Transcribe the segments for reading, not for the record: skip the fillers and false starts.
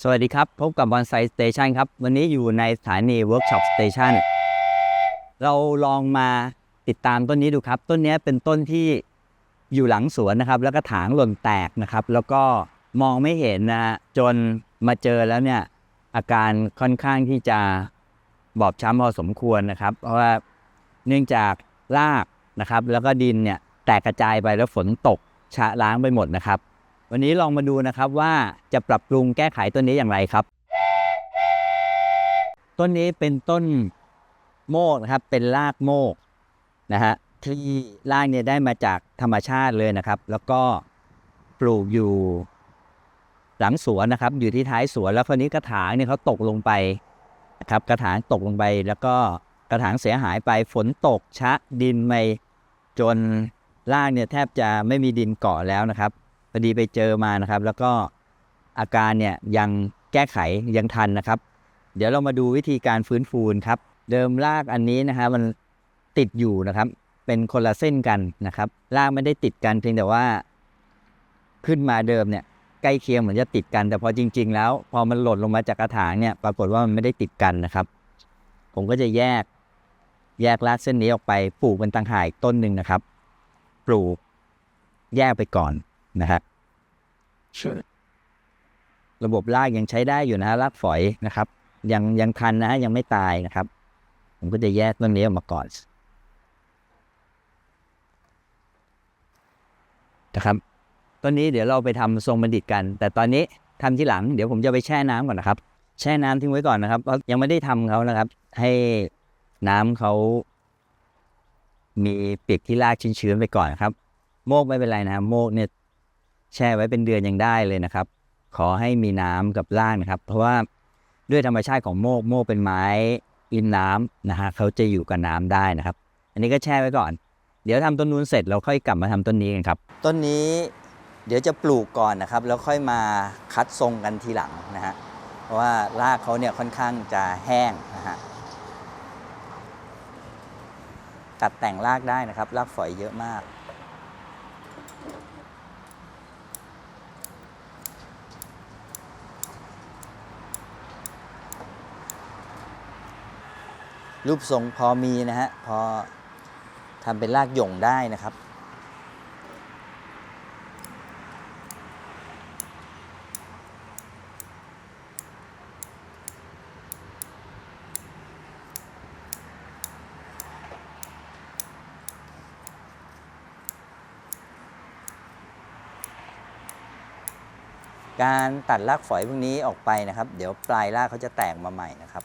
สวัสดีครับพบกับบอนไซสเตชันครับวันนี้อยู่ในสถานีเวิร์กช็อปสเตชันเราลองมาติดตามต้นนี้ดูครับต้นนี้เป็นต้นที่อยู่หลังสวนนะครับแล้วก็ถางหล่นแตกนะครับแล้วก็มองไม่เห็นนะจนมาเจอแล้วเนี่ยอาการค่อนข้างที่จะบอบช้ำพอสมควรนะครับเพราะว่าเนื่องจากรากนะครับแล้วก็ดินเนี่ยแตกกระจายไปแล้วฝนตกชะล้างไปหมดนะครับวันนี้ลองมาดูนะครับว่าจะปรับปรุงแก้ไขต้นนี้อย่างไรครับต้นนี้เป็นต้นโมกนะครับเป็นรากโมกนะฮะที่รากเนี่ยได้มาจากธรรมชาติเลยนะครับแล้วก็ปลูกอยู่หลังสวนนะครับอยู่ที่ท้ายสวนแล้วคราวนี้กระถางเนี่ยเขาตกลงไปนะครับกระถางตกลงไปแล้วก็กระถางเสียหายไปฝนตกชะดินไปจนรากเนี่ยแทบจะไม่มีดินเกาะแล้วนะครับพอดีไปเจอมานะครับแล้วก็อาการเนี่ยยังแก้ไขยังทันนะครับเดี๋ยวเรามาดูวิธีการฟื้นฟูครับเดิมรากอันนี้นะครับมันติดอยู่นะครับเป็นคนละเส้นกันนะครับรากไม่ได้ติดกันเพียงแต่ว่าขึ้นมาเดิมเนี่ยใกล้เคียงเหมือนจะติดกันแต่พอจริงๆแล้วพอมันหล่นลงมาจากกระถางเนี่ยปรากฏว่ามันไม่ได้ติดกันนะครับผมก็จะแยกรากเส้นนี้ออกไปปลูกเป็นต่างหากต้นหนึ่งนะครับปลูกแยกไปก่อนนะครับระบบรากยังใช้ได้อยู่นะรากฝอยนะครับยังทันนะยังไม่ตายนะครับผมก็จะแยกต้นนี้ออกมาก่อนนะครับต้นนี้เดี๋ยวเราไปทำทรงบัณฑิตกันแต่ตอนนี้ทำที่หลังเดี๋ยวผมจะไปแช่น้ำก่อนนะครับแช่น้ำทิ้งไว้ก่อนนะครับเพราะยังไม่ได้ทำเขานะครับให้น้ำเขามีเปียกที่รากชื้นๆไปก่อนครับโมกไม่เป็นไรนะโมกเนี่ยแช่ไว้เป็นเดือนยังได้เลยนะครับขอให้มีน้ำกับรากนะครับเพราะว่าด้วยธรรมชาติของโมกเป็นไม้อินน้ำนะฮะเขาจะอยู่กับน้ำได้นะครับอันนี้ก็แช่ไว้ก่อนเดี๋ยวทำต้นนู้นเสร็จเราค่อยกลับมาทำต้นนี้กันครับต้นนี้เดี๋ยวจะปลูกก่อนนะครับแล้วค่อยมาคัดทรงกันทีหลังนะฮะเพราะว่ารากเขาเนี่ยค่อนข้างจะแห้งนะฮะตัดแต่งรากได้นะครับรากฝอยเยอะมากรูปทรงพอมีนะฮะพอทำเป็นรากหย่งได้นะครับการตัดรากฝอยพวกนี้ออกไปนะครับเดี๋ยวปลายรากเขาจะแตกมาใหม่นะครับ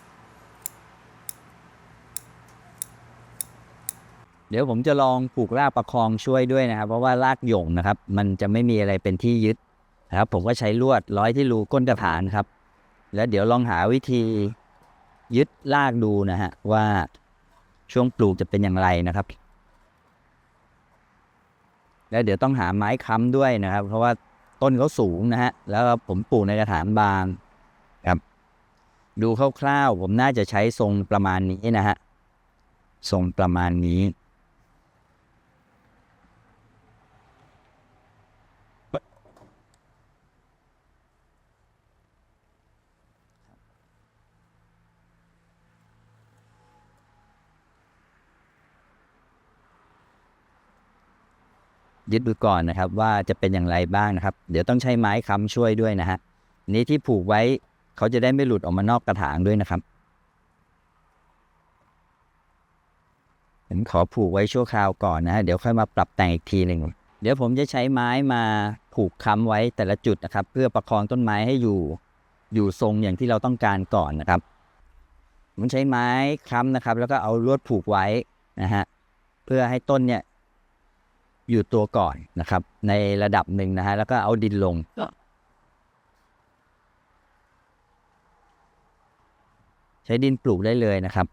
เดี๋ยวผมจะลองปลูกรากประคองช่วยด้วยนะครับเพราะว่ารากหย่งนะครับมันจะไม่มีอะไรเป็นที่ยึดนะครับผมก็ใช้ลวดร้อยที่รูก้นกระถางครับแล้วเดี๋ยวลองหาวิธียึดรากดูนะฮะว่าช่วงปลูกจะเป็นอย่างไรนะครับแล้วเดี๋ยวต้องหาไม้ค้ำด้วยนะครับเพราะว่าต้นเขาสูงนะฮะแล้วผมปลูกในกระถางบางครับดูคร่าวๆผมน่าจะใช้ทรงประมาณนี้นะฮะทรงประมาณนี้ยึดดูก่อนนะครับว่าจะเป็นอย่างไรบ้างนะครับเดี๋ยวต้องใช้ไม้ค้ำช่วยด้วยนะฮะนี้ที่ผูกไว้เขาจะได้ไม่หลุดออกมานอกกระถางด้วยนะครับผมขอผูกไว้ชั่วคราวก่อนนะฮะเดี๋ยวค่อยมาปรับแต่งอีกทีหนึ่งเดี๋ยวผมจะใช้ไม้มาผูกค้ำไว้แต่ละจุดนะครับเพื่อประคองต้นไม้ให้อยู่ทรงอย่างที่เราต้องการก่อนนะครับผมใช้ไม้ค้ำนะครับแล้วก็เอาลวดผูกไว้นะฮะเพื่อให้ต้นเนี่ยอยู่ตัวก่อนนะครับในระดับหนึ่งนะฮะแล้วก็เอาดินลงใช้ดินปลูกได้เลยนะครับ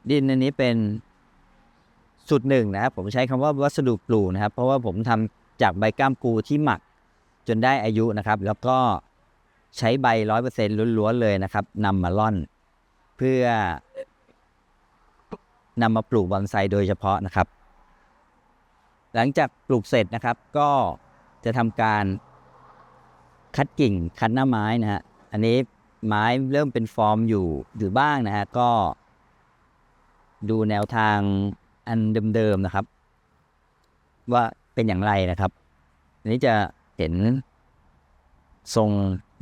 ดินอันนี้เป็นสูตรหนึ่งนะครับผมใช้คำว่าวัสดุปลูกนะครับเพราะว่าผมทำจากใบก้ามปูที่หมักจนได้อายุนะครับแล้วก็ใช้ใบ 100% ล้วนๆเลยนะครับนำมาล่อนเพื่อนำมาปลูกบอนไซโดยเฉพาะนะครับหลังจากปลูกเสร็จนะครับก็จะทำการ คัดกิ่งคัดหน้าไม้นะฮะอันนี้ไม้เริ่มเป็นฟอร์มอยู่บ้างนะฮะก็ดูแนวทางอันเดิมๆนะครับว่าเป็นอย่างไรนะครับอันนี้จะเห็นทรง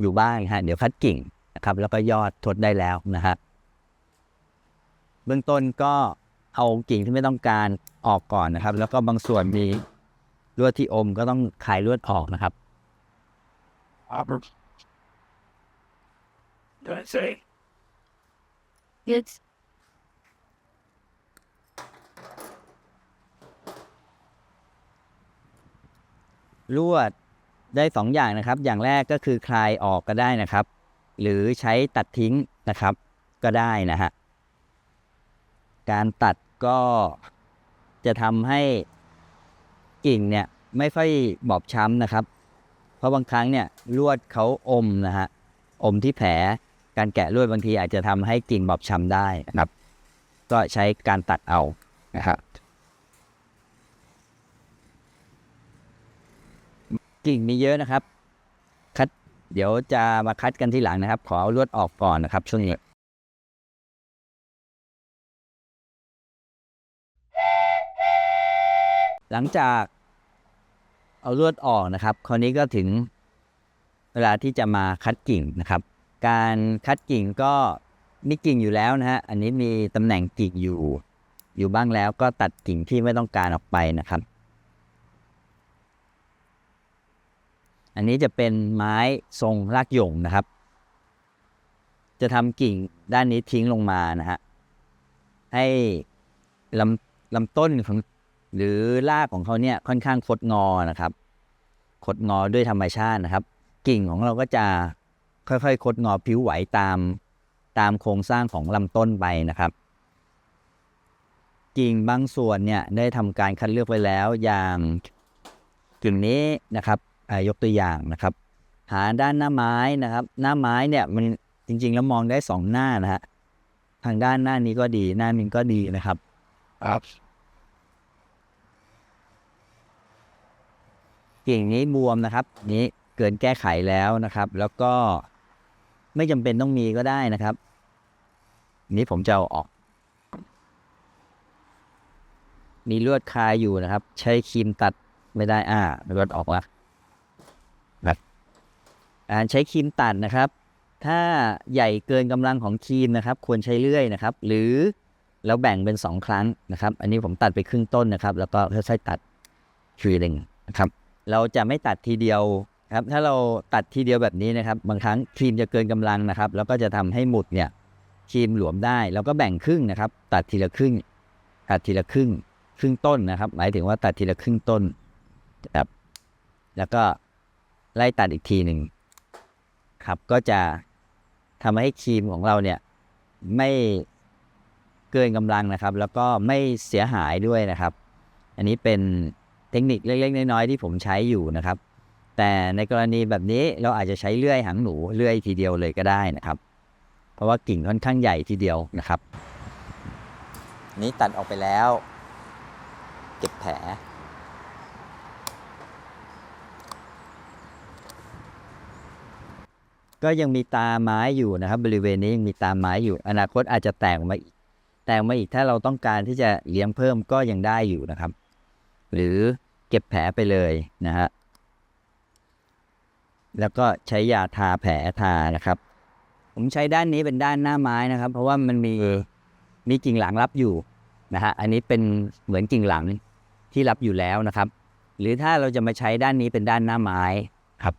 อยู่บ้างฮะเดี๋ยวคัดกิ่งนะครับแล้วก็ยอดทดได้แล้วนะฮะเบื้องต้นก็เอากิ่งที่ไม่ต้องการออกก่อนนะครับแล้วก็บางส่วนมีลวดที่อมก็ต้องคลายลวดออกนะครับ That's it. It's ลวดได้2 อย่างนะครับอย่างแรกก็คือคลายออกก็ได้นะครับหรือใช้ตัดทิ้งนะครับก็ได้นะฮะการตัดก็จะทำให้กิ่งเนี่ยไม่ค่อยบอบช้ำนะครับเพราะบางครั้งเนี่ยลวดเขาอมนะฮะอมที่แผลการแกะลวดบางทีอาจจะทำให้กิ่งบอบช้ำได้นะครับก็ใช้การตัดเอานะครับกิ่งมีเยอะนะครับคัดเดี๋ยวจะมาคัดกันทีหลังนะครับขอเอาลวดออกก่อนนะครับช่วงนี้หลังจากเอาลวดออกนะครับคราวนี้ก็ถึงเวลาที่จะมาคัดกิ่งนะครับการคัดกิ่งก็มีกิ่งอยู่แล้วนะฮะอันนี้มีตำแหน่งกิ่งอยู่บ้างแล้วก็ตัดกิ่งที่ไม่ต้องการออกไปนะครับอันนี้จะเป็นไม้ทรงรากหย่งนะครับจะทำกิ่งด้านนี้ทิ้งลงมานะฮะให้ลำต้นของหรือรากของเขาเนี่ยค่อนข้างคดงอนะครับคดงอด้วยธรรมชาตินะครับกิ่งของเราก็จะค่อยๆคดงอผิวไหวตามโครงสร้างของลำต้นไปนะครับกิ่งบางส่วนเนี่ยได้ทำการคัดเลือกไว้แล้วอย่างกิ่งนี้นะครับยกตัวอย่างนะครับหาด้านหน้าไม้นะครับหน้าไม้เนี่ยมันจริงๆแล้วมองได้2 หน้านะฮะทางด้านหน้านี้ก็ดีหน้านี้ก็ดีนะครับกิ่งนี้บวมนะครับนี้เกินแก้ไขแล้วนะครับแล้วก็ไม่จำเป็นต้องมีก็ได้นะครับนี้ผมจะเอาออกมีลวดคาอยู่นะครับใช้ครีมตัดไม่ได้ลวดออกแล้วแบบใช้ครีมตัดนะครับถ้าใหญ่เกินกำลังของครีมนะครับควรใช้เลื่อยนะครับหรือเราแบ่งเป็น2 ครั้งนะครับอันนี้ผมตัดไปครึ่งต้นนะครับแล้วก็ค่อยๆตัดทีนึงนะครับเราจะไม่ตัดทีเดียวครับถ้าเราตัดทีเดียวแบบนี้นะครับบางครั้งครีมจะเกินกำลังนะครับแล้วก็จะทำให้หมุดเนี่ยครีมหลวมได้แล้วก็แบ่งครึ่งนะครับตัดทีละครึ่งตัดทีละครึ่งต้นนะครับหมายถึงว่าตัดทีละครึ่งต้นครับแล้วก็ไล่ตัดอีกทีหนึ่งครับก็จะทำให้ครีมของเราเนี่ยไม่เกินกำลังนะครับแล้วก็ไม่เสียหายด้วยนะครับอันนี้เป็นเทคนิคเล็กๆน้อยๆที่ผมใช้อยู่นะครับแต่ในกรณีแบบนี้เราอาจจะใช้เลื่อยหางหนูเลื่อยทีเดียวเลยก็ได้นะครับเพราะว่ากิ่งค่อนข้างใหญ่ทีเดียวนะครับนี้ตัดออกไปแล้วเก็บแผลก็ยังมีตาไม้อยู่นะครับบริเวณนี้ยังมีตาไม้อยู่อนาคตอาจจะแตกมาอีกถ้าเราต้องการที่จะเลี้ยงเพิ่มก็ยังได้อยู่นะครับหรือเก็บแผลไปเลยนะฮะแล้วก็ใช้ยาทาแผลทานะครับผมใช้ด้านนี้เป็นด้านหน้าไม้นะครับเพราะว่ามันมีกิ่งหลังรับอยู่นะฮะอันนี้เป็นเหมือนกิ่งหลังที่รับอยู่แล้วนะครับหรือถ้าเราจะมาใช้ด้านนี้เป็นด้านหน้าไม้ครับ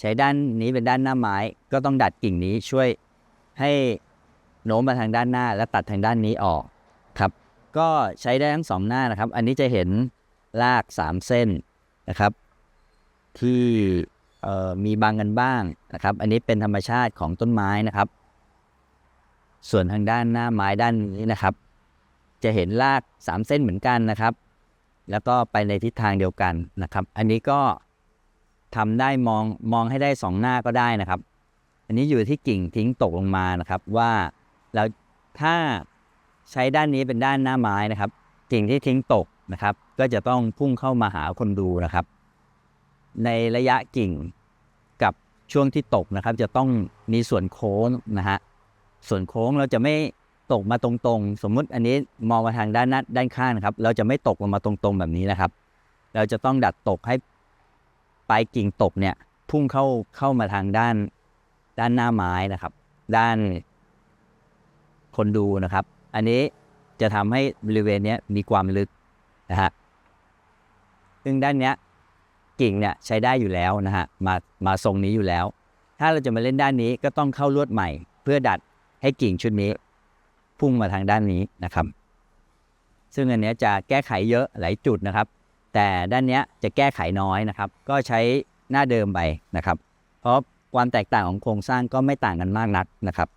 ใช้ด้านนี้เป็นด้านหน้าไม้ก็ต้องดัดกิ่งนี้ช่วยให้โน้มมาทางด้านหน้าและตัดทางด้านนี้ออกครับก็ใช้ได้ทั้ง2 หน้านะครับอันนี้จะเห็นราก3 เส้นนะครับที่มีบางกันบ้างนะครับอันนี้เป็นธรรมชาติของต้นไม้นะครับส่วนทางด้านหน้าไม้ด้านนี้นะครับจะเห็นราก3 เส้นเหมือนกันนะครับแล้วก็ไปในทิศทางเดียวกันนะครับอันนี้ก็ทำได้มองให้ได้2 หน้าก็ได้นะครับอันนี้อยู่ที่กิ่งทิ้งตกลงมานะครับว่าแล้วถ้าใช้ด้านนี้เป็นด้านหน้าไม้นะครับกิ่งที่ทิ้งตกนะครับก็จะต้องพุ่งเข้ามาหาคนดูนะครับ ในระยะกิ่งกับช่วงที่ตกนะครับจะต้องมีส่วนโค้งนะฮะส่วนโค้งเราจะไม่ตกมาตรงๆสมมุติอันนี้มองมาทางด้านข้างนะครับเราจะไม่ตกลงมาตรงๆแบบนี้นะครับเราจะต้องดัดตกให้ปลายกิ่งตกเนี่ยพุ่งเข้ามาทางด้านหน้าไม้นะครับด้านคนดูนะครับอันนี้จะทำให้บริเวณนี้มีความลึกนะฮะซึ่งด้านเนี้ยกิ่งเนี่ยใช้ได้อยู่แล้วนะฮะมาทรงนี้อยู่แล้วถ้าเราจะมาเล่นด้านนี้ก็ต้องเข้าลวดใหม่เพื่อดัดให้กิ่งชุดนี้พุ่งมาทางด้านนี้นะครับซึ่งอันนี้จะแก้ไขเยอะหลายจุดนะครับแต่ด้านนี้จะแก้ไขน้อยนะครับก็ใช้หน้าเดิมไปนะครับเพราะความแตกต่างของโครงสร้างก็ไม่ต่างกันมากนักนะครับ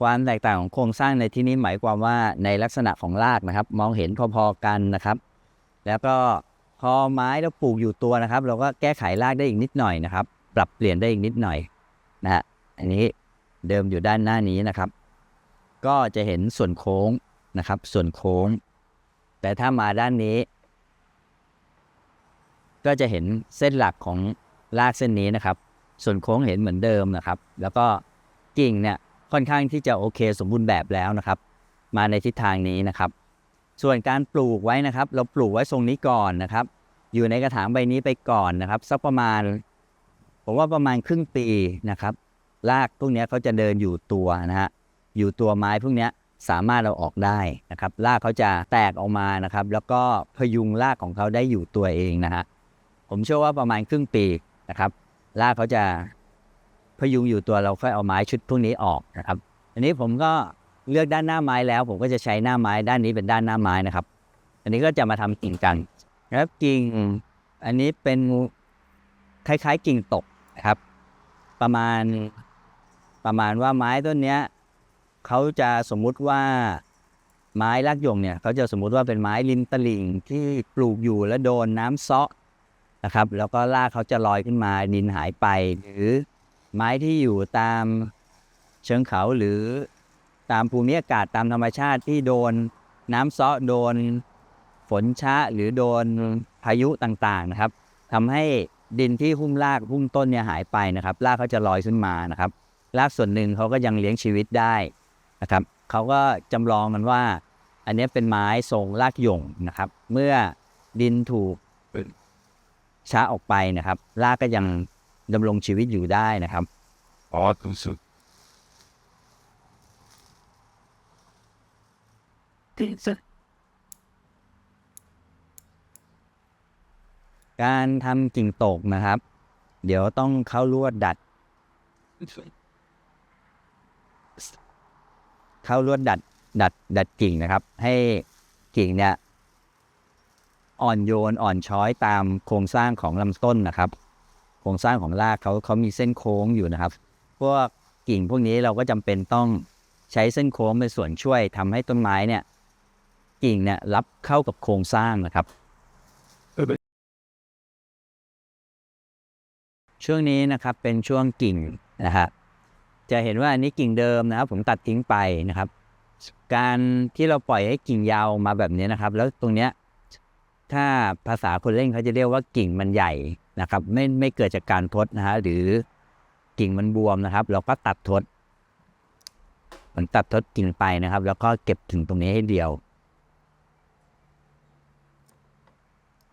ความแตกต่างของโครงสร้างในที่นี้หมายความว่าในลักษณะของรากนะครับมองเห็นพอๆกันนะครับแล้วก็พอไม้เราปลูกอยู่ตัวนะครับเราก็แก้ไขรากได้อีกนิดหน่อยนะครับปรับเปลี่ยนได้อีกนิดหน่อยนะฮะอันนี้เดิมอยู่ด้านหน้านี้นะครับก็จะเห็นส่วนโค้งนะครับส่วนโค้งแต่ถ้ามาด้านนี้ก็จะเห็นเส้นหลักของรากเส้นนี้นะครับส่วนโค้งเห็นเหมือนเดิมนะครับแล้วก็กิ่งเนี่ยค่อนข้างที่จะโอเคสมบูรณ์แบบแล้วนะครับมาในทิศทางนี้นะครับส่วนการปลูกไว้นะครับเราปลูกไว้ทรงนี้ก่อนนะครับอยู่ในกระถางใบนี้ไปก่อนนะครับสักประมาณผมว่าประมาณครึ่งปีนะครับรากพวกนี้เขาจะเดินอยู่ตัวนะฮะอยู่ตัวไม้พวกนี้สามารถเราออกได้นะครับรากเขาจะแตกออกมานะครับแล้วก็พยุงรากของเขาได้อยู่ตัวเองนะฮะผมเชื่อว่าประมาณครึ่งปีนะครับรากเขาจะพยุงอยู่ตัวเราค่อยเอาไม้ชุดพวกนี้ออกนะครับอันนี้ผมก็เลือกด้านหน้าไม้แล้วผมก็จะใช้หน้าไม้ด้านนี้เป็นด้านหน้าไม้นะครับอันนี้ก็จะมาทำกิ่งกันแล้วกิ่งอันนี้เป็นคล้ายๆกิ่งตกนะครับประมาณว่าไม้ต้นเนี้ยเขาจะสมมุติว่าไม้รากหย่งเนี่ยเขาจะสมมุติว่าเป็นไม้ริมตลิ่งที่ปลูกอยู่แล้วโดนน้ำเซาะนะครับแล้วก็รากเขาจะลอยขึ้นมาดินหายไปหรือไม้ที่อยู่ตามเชิงเขาหรือตามภูมิอากาศตามธรรมชาติที่โดนน้ำเซาะโดนฝนชะหรือโดนพายุต่างๆนะครับทำให้ดินที่หุ้มรากหุ้มต้นเนี่ยหายไปนะครับรากเขาจะลอยขึ้นมานะครับรากส่วนหนึ่งเขาก็ยังเลี้ยงชีวิตได้นะครับเขาก็จำลองกันว่าอันนี้เป็นไม้ทรงรากหย่งนะครับเมื่อดินถูกช้าออกไปนะครับรากก็ยังดำรงชีวิตอยู่ได้นะครับสุดที่สุด การทำกิ่งตกนะครับเดี๋ยวต้องเข้าลวดดัดกิ่งนะครับให้กิ่งเนี่ยอ่อนโยนอ่อนช้อยตามโครงสร้างของลำต้นนะครับโครงสร้างของรากเขามีเส้นโค้งอยู่นะครับพวกกิ่งพวกนี้เราก็จำเป็นต้องใช้เส้นโค้งเป็นส่วนช่วยทำให้ต้นไม้เนี่ยกิ่งเนี่ยรับเข้ากับโครงสร้างนะครับช่วงนี้นะครับเป็นช่วงกิ่งนะฮะจะเห็นว่าอันนี้กิ่งเดิมนะครับผมตัดทิ้งไปนะครับการที่เราปล่อยให้กิ่งยาวมาแบบนี้นะครับแล้วตรงเนี้ยถ้าภาษาคนเล่นเขาจะเรียกว่ากิ่งมันใหญ่นะครับไม่เกิดจากการทดนะฮะหรือกิ่งมันบวมนะครับเราก็ตัดทดมันตัดทดกิ่งไปนะครับแล้วก็เก็บกิ่งตรงนี้ให้เดียว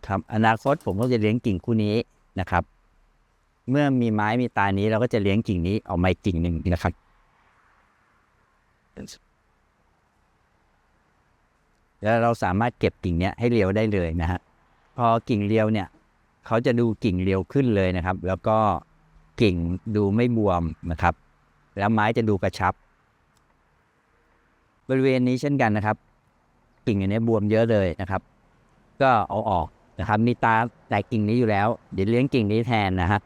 ครับอนาคตผมก็จะเลี้ยงกิ่งคู่นี้นะครับเมื่อมีไม้มีตานี้เราก็จะเลี้ยงกิ่งนี้ออกมากิ่งหนึ่งนะครับแล้วเราสามารถเก็บกิ่งนี้ให้เรียวได้เลยนะฮะพอกิ่งเรียวเนี่ยเขาจะดูกิ่งเรียวขึ้นเลยนะครับแล้วก็กิ่งดูไม่บวมนะครับแล้วไม้จะดูกระชับบริเวณนี้เช่นกันนะครับกิ่งอันนี้บวมเยอะเลยนะครับก็เอาออกนะครับมีตาแต่กิ่งนี้อยู่แล้วเดี๋ยวเลี้ยงกิ่งนี้แทนนะฮะ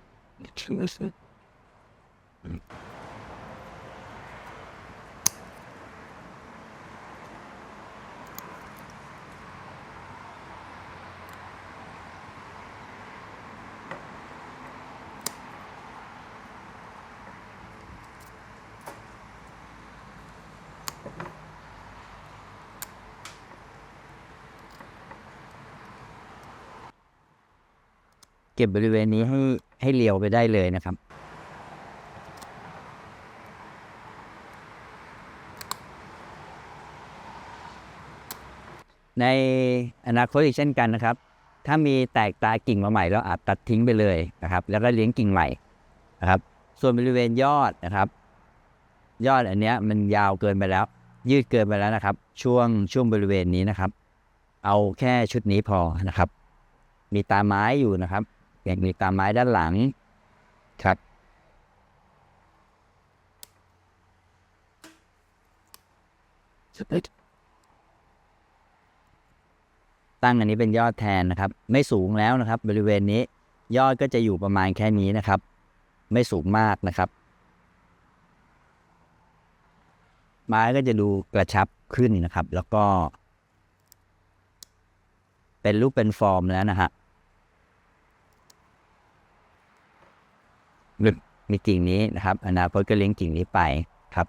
ก็บบริเวณนี้ให้เรียวไปได้เลยนะครับในอนาคตอีกเช่นกันนะครับถ้ามีแตกตากิ่งมาใหม่แล้วอาจตัดทิ้งไปเลยนะครับแล้วก็เลี้ยงกิ่งใหม่นะครับส่วนบริเวณยอดนะครับยอดอันเนี้ยมันยาวเกินไปแล้วยืดเกินไปแล้วนะครับช่วงบริเวณนี้นะครับเอาแค่ชุดนี้พอนะครับมีตาไม้อยู่นะครับอย่างมีตาไม้ด้านหลังครับตั้งอันนี้เป็นยอดแทนนะครับไม่สูงแล้วนะครับบริเวณนี้ยอดก็จะอยู่ประมาณแค่นี้นะครับไม่สูงมากนะครับไม้ก็จะดูกระชับขึ้นนะครับแล้วก็เป็นรูปเป็นฟอร์มแล้วนะฮะมีกิ่งนี้นะครับอนาคตก็เลี้ยงกิ่งนี้ไปครับ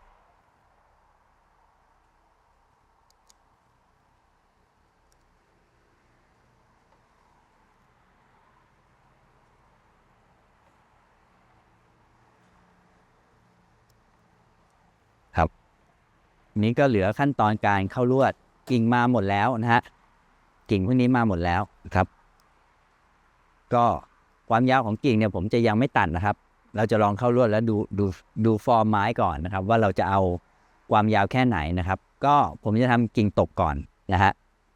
ครับนี้ก็เหลือขั้นตอนการเข้าลวดกิ่งมาหมดแล้วนะฮะกิ่งพวกนี้มาหมดแล้วครับก็ความยาวของกิ่งเนี่ยผมจะยังไม่ตัดนะครับเราจะลองเข้าลวดแล้วดูฟอร์มไม้ก่อนนะครับว่าเราจะเอาความยาวแค่ไหนนะครับก็ผมจะทำกิ่งตกก่อนนะฮะ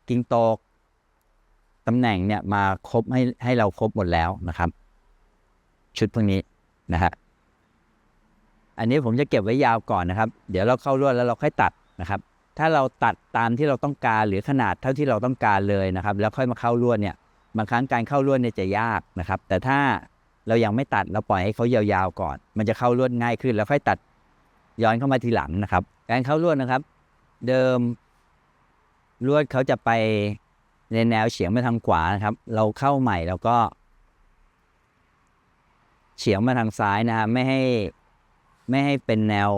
กิ่งตกตำแหน่งเนี่ยมาครบให้เราครบหมดแล้วนะครับชุดพวกนี้นะฮะอันนี้ผมจะเก็บไว้ยาวก่อนนะครับเดี๋ยวเราเข้าลวดแล้วเราค่อยตัดนะครับถ้าเราตัดตามที่เราต้องการหรือขนาดเท่าที่เราต้องการเลยนะครับแล้วค่อยมาเข้าลวดเนี่ยบางครั้งการเข้าลวดเนี่ยจะยากนะครับแต่ถ้าเรายังไม่ตัดเราปล่อยให้เขายาวๆก่อนมันจะเข้าลวดง่ายขึ้นแล้วค่อยตัดย้อนเข้ามาทีหลังนะครับการเข้าลวดนะครับเดิมลวดเขาจะไปในแนวเฉียงมาทางขวานะครับเราเข้าใหม่แล้วก็เฉียงมาทางซ้ายนะฮะไม่ให้เป็นแนว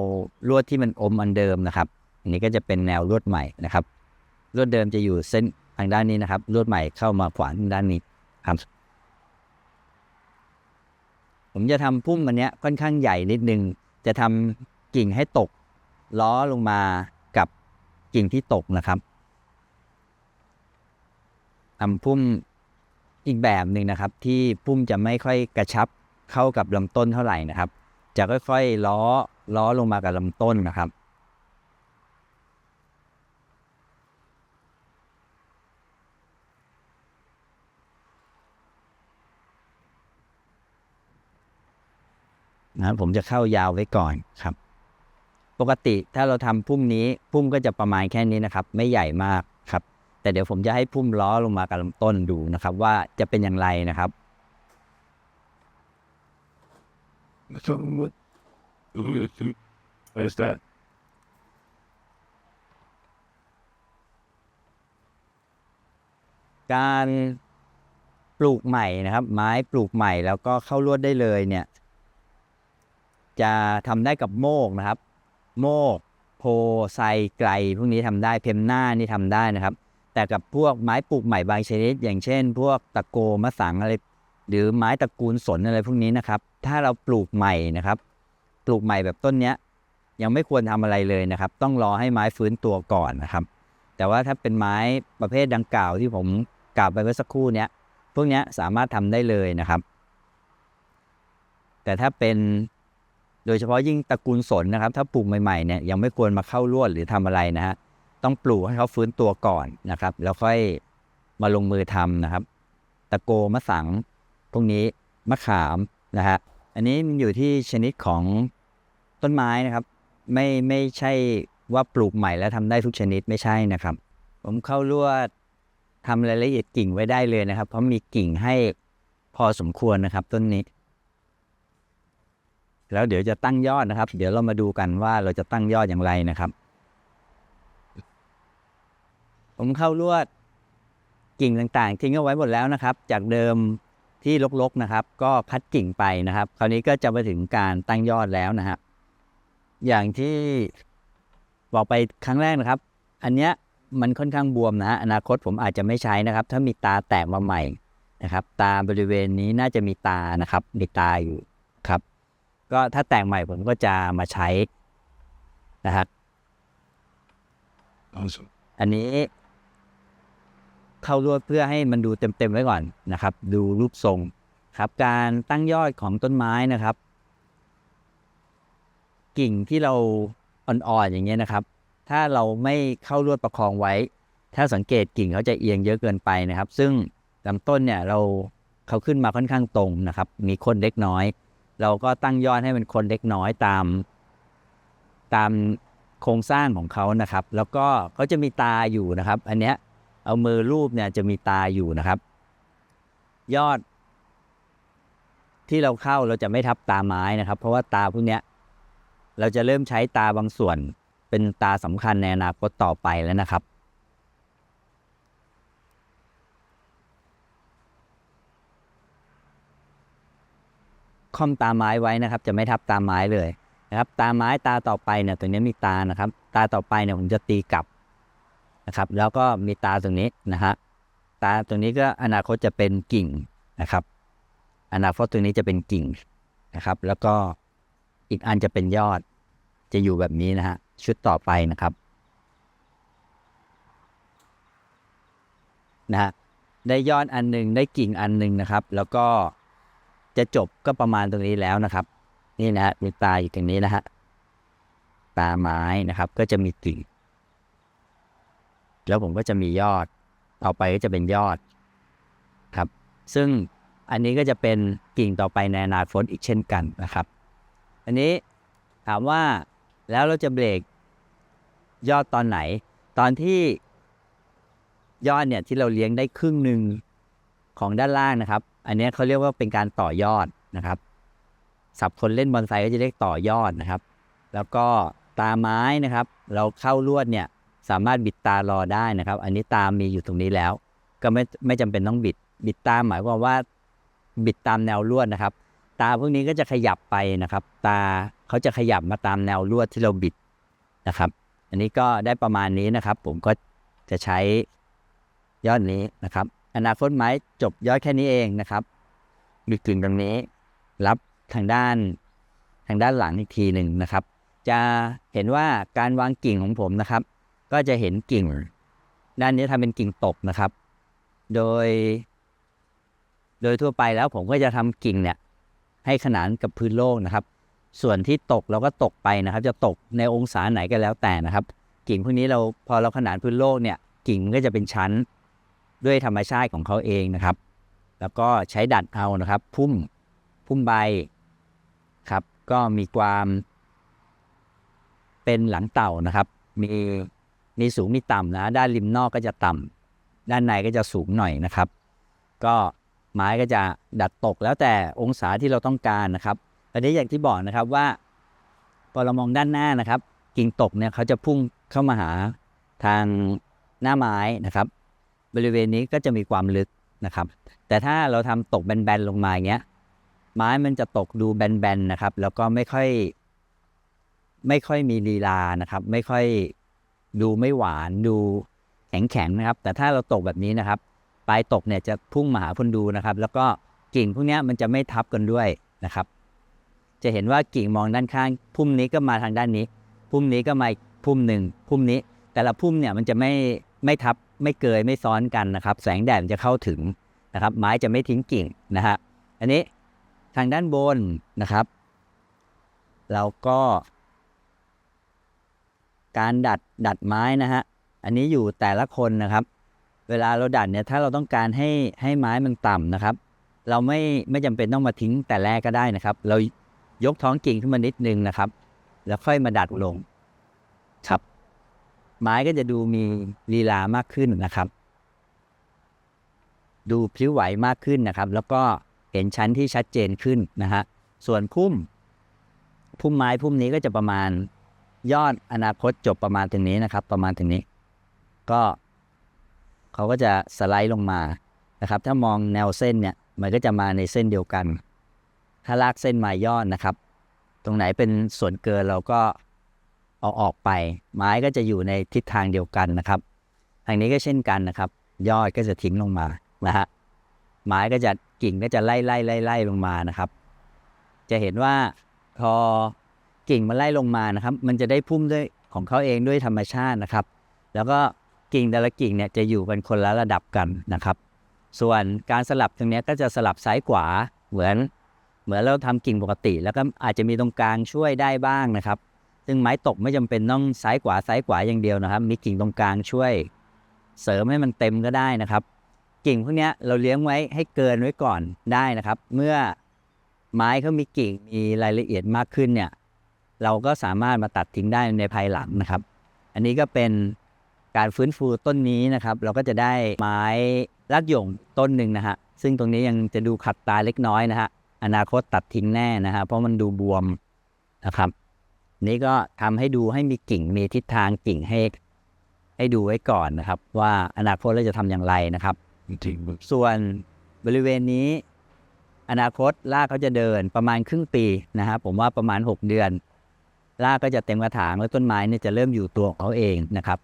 ลวดที่มันอมอันเดิมนะครับอันนี้ก็จะเป็นแนวลวดใหม่นะครับลวดเดิมจะอยู่เส้นทางด้านนี้นะครับลวดใหม่เข้ามาขวางทางด้านนี้ครับผมจะทำพุ่มอันนี้ค่อนข้างใหญ่นิดนึงจะทำกิ่งให้ตกล้อลงมากับกิ่งที่ตกนะครับทำพุ่มอีกแบบหนึ่งนะครับที่พุ่มจะไม่ค่อยกระชับเข้ากับลำต้นเท่าไหร่นะครับจะค่อยๆล้อลงมากับลำต้นนะครับผมจะเข้ายาวไว้ก่อนครับปกติถ้าเราทำพุ่มนี้พุ่มก็จะประมาณแค่นี้นะครับไม่ใหญ่มากครับแต่เดี๋ยวผมจะให้พุ่มล้อลงมากับลำต้นดูนะครับว่าจะเป็นอย่างไรนะครับ What is that? การปลูกใหม่นะครับไม้ปลูกใหม่แล้วก็เข้าลวดได้เลยเนี่ยจะทำได้กับโมกนะครับโมกโพไซไกลพวกนี้ทำได้เพมหน้านี่ทำได้นะครับแต่กับพวกไม้ปลูกใหม่บางชนิดอย่างเช่นพวกตะโกมะสังอะไรหรือไม้ตระกูลสนอะไรพวกนี้นะครับถ้าเราปลูกใหม่นะครับปลูกใหม่แบบต้นเนี้ยยังไม่ควรทำอะไรเลยนะครับต้องรอให้ไม้ฟื้นตัวก่อนนะครับแต่ว่าถ้าเป็นไม้ประเภทดังกล่าวที่ผมกล่าวไปเมื่อสักครู่เนี้ยพวกนี้สามารถทำได้เลยนะครับแต่ถ้าเป็นโดยเฉพาะยิ่งตระกูลสนนะครับถ้าปลูกใหม่ๆเนี่ยยังไม่ควรมาเข้าลวดหรือทำอะไรนะฮะต้องปลูกให้เขาฟื้นตัวก่อนนะครับแล้วค่อยมาลงมือทำนะครับตะโกมะสังพวกนี้มะขามนะฮะอันนี้มันอยู่ที่ชนิดของต้นไม้นะครับไม่ใช่ว่าปลูกใหม่แล้วทำได้ทุกชนิดไม่ใช่นะครับผมเข้าลวดทำรายละเอียดกิ่งไว้ได้เลยนะครับเพราะมีกิ่งให้พอสมควรนะครับต้นนี้แล้วเดี๋ยวจะตั้งยอดนะครับเดี๋ยวเรามาดูกันว่าเราจะตั้งยอดอย่างไรนะครับผมเข้าลวดกิ่งต่างๆทิ้งเอาไว้หมดแล้วนะครับจากเดิมที่รกๆนะครับก็คัดกิ่งไปนะครับคราวนี้ก็จะมาถึงการตั้งยอดแล้วนะฮะอย่างที่บอกไปครั้งแรกนะครับอันเนี้ยมันค่อนข้างบวมนะอนาคตผมอาจจะไม่ใช้นะครับถ้ามีตาแตกมาใหม่ นะครับตาบริเวณนี้น่าจะมีตานะครับมีตาอยู่ครับก็ถ้าแต่งใหม่ผมก็จะมาใช้นะครับ Awesome. อันนี้เข้าลวดเพื่อให้มันดูเต็มๆไว้ก่อนนะครับดูรูปทรงครับการตั้งยอดของต้นไม้นะครับกิ่งที่เราอ่อนๆอย่างเงี้ยนะครับถ้าเราไม่เข้าลวดประคองไว้ถ้าสังเกตกิ่งเขาจะเอียงเยอะเกินไปนะครับซึ่งลำต้นเนี่ยเขาขึ้นมาค่อนข้างตรงนะครับมีโคนเล็กน้อยเราก็ตั้งยอดให้มันโคนเล็กน้อยตามโครงสร้างของเขานะครับแล้วก็เขาจะมีตาอยู่นะครับอันเนี้ยเอามือรูปเนี่ยจะมีตาอยู่นะครับยอดที่เราเข้าเราจะไม่ทับตาไม้นะครับเพราะว่าตาพวกเนี้ยเราจะเริ่มใช้ตาบางส่วนเป็นตาสำคัญในอนาคตต่อไปแล้วนะครับค่อมตาไม้ไว้นะครับจะไม่ทับตาไม้เลยนะครับตาไม้ตาต่อไปเนี่ยตัวนี้มีตานะครับตาต่อไปเนี่ยผมจะตีกลับนะครับแล้วก็มีตาตรงนี้นะฮะตาตรงนี้ก็อนาคตจะเป็นกิ่งนะครับอนาคตตรงนี้จะเป็นกิ่งนะครับแล้วก็อีกอันจะเป็นยอดจะอยู่แบบนี้นะฮะชุดต่อไปนะครับนะฮะได้ยอดอันหนึ่งได้กิ่งอันหนึ่งนะครับแล้วก็จะจบก็ประมาณตรงนี้แล้วนะครับนี่นะฮะมีตาอยู่ตรงนี้นะฮะตาไม้นะครับก็จะมีกิ่งแล้วผมก็จะมียอดต่อไปก็จะเป็นยอดครับซึ่งอันนี้ก็จะเป็นกิ่งต่อไปในอนาคตอีกเช่นกันนะครับอันนี้ถามว่าแล้วเราจะเบรกยอดตอนไหนตอนที่ยอดเนี่ยที่เราเลี้ยงได้ครึ่งหนึ่งของด้านล่างนะครับอันนี้เขาเรียกว่าเป็นการต่อยอดนะครับศัพท์คนเล่นบอนไซก็จะเรียกต่อยอดนะครับแล้วก็ตาไม้นะครับเราเข้าลวดเนี่ยสามารถบิดตารอได้นะครับอันนี้ตามีอยู่ตรงนี้แล้วก็ไม่จำเป็นต้องบิดตาหมายความว่าบิดตามแนวลวดนะครับตาพวกนี้ก็จะขยับไปนะครับตาเขาจะขยับมาตามแนวลวดที่เราบิดนะครับอันนี้ก็ได้ประมาณนี้นะครับผมก็จะใช้ยอดนี้นะครับอนาคตไม้จบยอดแค่นี้เองนะครับบิดกึ่งตรงนี้รับทางด้านหลังอีกทีหนึ่งนะครับจะเห็นว่าการวางกิ่งของผมนะครับก็จะเห็นกิ่งด้านนี้ทำเป็นกิ่งตกนะครับโดยทั่วไปแล้วผมก็จะทำกิ่งเนี่ยให้ขนานกับพื้นโลกนะครับส่วนที่ตกเราก็ตกไปนะครับจะตกในองศาไหนก็แล้วแต่นะครับกิ่งพวกนี้พอเราขนานพื้นโลกเนี่ยกิ่งมันก็จะเป็นชั้นด้วยธรรมชาติของเขาเองนะครับแล้วก็ใช้ดัดเอานะครับพุ่มใบครับก็มีความเป็นหลังเต่านะครับมีสูงมีต่ำนะด้านริมนอกก็จะต่ำด้านในก็จะสูงหน่อยนะครับก็ไม้ก็จะดัดตกแล้วแต่องศาที่เราต้องการนะครับอันนี้อย่างที่บอกนะครับว่าพอเรามองด้านหน้านะครับกิ่งตกเนี่ยเขาจะพุ่งเข้ามาหาทางหน้าไม้นะครับบริเวณนี้ก็จะมีความลึกนะครับแต่ถ้าเราทำตกแบนๆลงมาอย่างเงี้ยไม้มันจะตกดูแบนๆนะครับแล้วก็ไม่ค่อยมีลีลานะครับไม่ค่อยดูไม่หวานดูแข็งๆนะครับแต่ถ้าเราตกแบบนี้นะครับปลายตกเนี่ยจะพุ่งมาหาคนดูนะครับแล้วก็กิ่งพวกนี้มันจะไม่ทับกันด้วยนะครับจะเห็นว่ากิ่งมองด้านข้างพุ่มนี้ก็มาทางด้านนี้พุ่มนี้ก็มาพุ่มหนึ่งพุ่มนี้แต่ละพุ่มเนี่ยมันจะไม่ทับไม่เกยไม่ซ้อนกันนะครับแสงแดดจะเข้าถึงนะครับไม้จะไม่ทิ้งกิ่งนะฮะอันนี้ทางด้านบนนะครับเราก็การดัดไม้นะฮะอันนี้อยู่แต่ละคนนะครับเวลาเราดัดเนี่ยถ้าเราต้องการให้ไม้มันต่ำนะครับเราไม่จำเป็นต้องมาทิ้งแต่แรกก็ได้นะครับเรายกท้องกิ่งขึ้นมานิดนึงนะครับแล้วค่อยมาดัดลงครับไม้ก็จะดูมีลีลามากขึ้นนะครับดูพลิ้วไหวมากขึ้นนะครับแล้วก็เห็นชั้นที่ชัดเจนขึ้นนะฮะส่วนพุ่มไม้พุ่มนี้ก็จะประมาณยอดอนาคตจบประมาณตรงนี้นะครับประมาณตรงนี้ก็เขาก็จะสไลด์ลงมานะครับถ้ามองแนวเส้นเนี่ยมันก็จะมาในเส้นเดียวกันถ้าลากเส้นมายอดนะครับตรงไหนเป็นส่วนเกินเราก็เอาออกไปไม้ก็จะอยู่ในทิศทางเดียวกันนะครับทางนี้ก็เช่นกันนะครับยอดก็จะทิ้งลงมานะฮะ ไม้ก็จะกิ่งก็จะไล่ลงมานะครับ จะเห็นว่าพอกิ่งมันไล่ลงมานะครับ มันจะได้พุ่มด้วยของเขาเองด้วยธรรมชาตินะครับ แล้วก็กิ่งแต่ละกิ่งเนี่ยจะอยู่เป็นคนละระดับกันนะครับ ส่วนการสลับตรงนี้ก็จะสลับซ้ายขวาเหมือนเราทำกิ่งปกติ แล้วก็อาจจะมีตรงกลางช่วยได้บ้างนะครับ ซึ่งไม้ตกไม่จำเป็นต้องซ้ายขวาอย่างเดียวนะครับ มีกิ่งตรงกลางช่วยเสริมให้มันเต็มก็ได้นะครับ กิ่งพวกนี้เราเลี้ยงไว้ให้เกินไว้ก่อนได้นะครับ เมื่อไม้เขามีกิ่งมีรายละเอียดมากขึ้นเนี่ยเราก็สามารถมาตัดทิ้งได้ในภายหลังนะครับ อันนี้ก็เป็นการฟื้นฟูต้นนี้นะครับ เราก็จะได้ไม้รากหย่งต้นหนึ่งนะฮะซึ่งตรงนี้ยังจะดูขัดตาเล็กน้อยนะฮะอนาคตตัดทิ้งแน่นะฮะเพราะมันดูบวมนะครับนี้ก็ทำให้ดูให้มีกิ่งมีทิศทางกิ่งให้ดูไว้ก่อนนะครับ ว่าอนาคตเราจะทำอย่างไรนะครับ ส่วนบริเวณนี้อนาคตรากเขาจะเดินประมาณครึ่งปีนะครับผมว่าประมาณ6 เดือนรากก็จะเต็มกระถางแล้วต้นไม้เนี่ยจะเริ่มอยู่ตัวของเขาเองนะครับ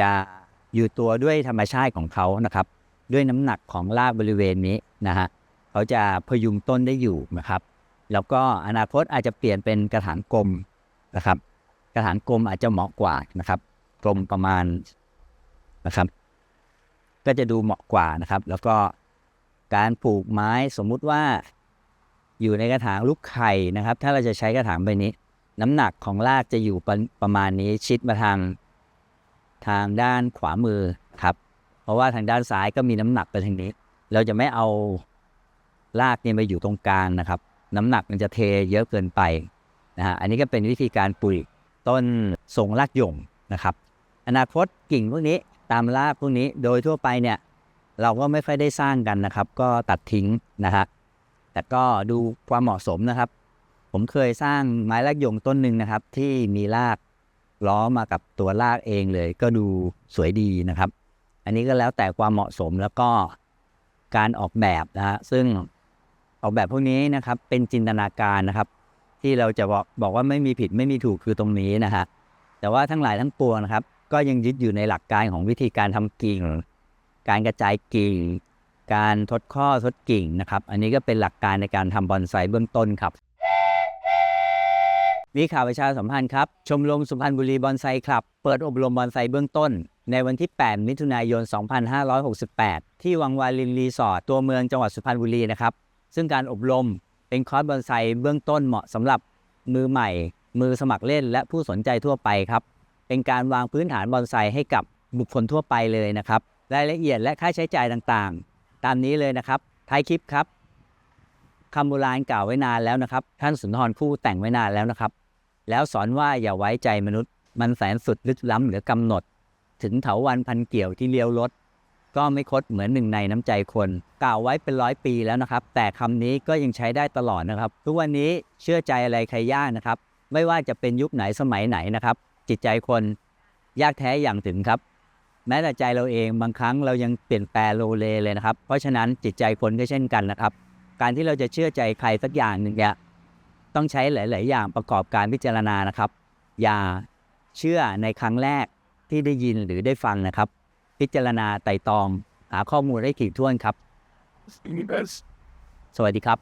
จะอยู่ตัวด้วยธรรมชาติของเขานะครับ ด้วยน้ำหนักของรากบริเวณนี้นะฮะเขาจะพยุงต้นได้อยู่นะครับ แล้วก็อนาคตอาจจะเปลี่ยนเป็นกระถางกลมนะครับ กระถางกลมอาจจะเหมาะกว่านะครับ กลมประมาณนะครับ ก็จะดูเหมาะกว่านะครับ แล้วก็การปลูกไม้สมมุติว่าอยู่ในกระถางลูกไข่นะครับ ถ้าเราจะใช้กระถางใบนี้ น้ำหนักของรากจะอยู่ประมาณนี้ชิดมาทางด้านขวามือครับ เพราะว่าทางด้านซ้ายก็มีน้ำหนักไปทางนี้ เราจะไม่เอารากเนี่ยมาอยู่ตรงกลางนะครับ น้ำหนักมันจะเทเยอะเกินไปนะฮะอันนี้ก็เป็นวิธีการปลูกต้นทรงรากหย่งนะครับ อนาคตกิ่งพวกนี้ตามรากพวกนี้โดยทั่วไปเนี่ยเราก็ไม่ค่อยได้สร้างกันนะครับ ก็ตัดทิ้งนะฮะแต่ก็ดูความเหมาะสมนะครับ ผมเคยสร้างไม้รากหย่งต้นหนึ่งนะครับที่มีรากล้อมากับตัวรากเองเลยก็ดูสวยดีนะครับ อันนี้ก็แล้วแต่ความเหมาะสมแล้วก็การออกแบบนะฮะซึ่งออกแบบพวกนี้นะครับเป็นจินตนาการนะครับ ที่เราจะบอกว่าไม่มีผิดไม่มีถูกคือตรงนี้นะฮะแต่ว่าทั้งหลายทั้งปวงนะครับก็ยังยึดอยู่ในหลักการของวิธีการทำกิ่งการกระจายกิ่งการทดข้อทดกิ่งนะครับอันนี้ก็เป็นหลักการในการทำบอนไซเบื้องต้นครับมีข่าวประชาสัมพันธ์ครับชมรมสุพรรณบุรีบอนไซคลับเปิดอบรมบอนไซเบื้องต้นในวันที่ 8 มิถุนายน 2568 ที่วังวาลินรีสอร์ทตัวเมืองจังหวัดสุพรรณบุรีนะครับซึ่งการอบรมเป็นคอร์สบอนไซเบื้องต้นเหมาะสำหรับมือใหม่มือสมัครเล่นและผู้สนใจทั่วไปครับเป็นการวางพื้นฐานบอนไซให้กับบุคคลทั่วไปเลยนะครับรายละเอียดและค่าใช้จ่ายต่างๆตามนี้เลยนะครับท้ายคลิปครับคำโบราณกล่าวไว้นานแล้วนะครับท่านสุนทรภู่แต่งไว้นานแล้วนะครับแล้วสอนว่าอย่าไว้ใจมนุษย์มันแสนสุดลึกล้ำเหลือกำหนดถึงเถาวัลย์พันเกี่ยวที่เลี้ยวรถก็ไม่คดเหมือนหนึ่งในน้ำใจคนกล่าวไว้เป็น100 ปีแล้วนะครับแต่คำนี้ก็ยังใช้ได้ตลอดนะครับทุกวันนี้เชื่อใจอะไรใครยากนะครับไม่ว่าจะเป็นยุคไหนสมัยไหนนะครับจิตใจคนยากแท้อย่างถึงครับแม้แต่ใจเราเองบางครั้งเรายังเปลี่ยนแปลโลเลเลยนะครับเพราะฉะนั้นจิตใจคนก็เช่นกันนะครับการที่เราจะเชื่อใจใครสักอย่างหนึ่งเนี่ยต้องใช้หลายๆอย่างประกอบการพิจารณานะครับอย่าเชื่อในครั้งแรกที่ได้ยินหรือได้ฟังนะครับพิจารณาไต่ตรองหาข้อมูลให้ถี่ถ้วนครับ Yes. สวัสดีครับ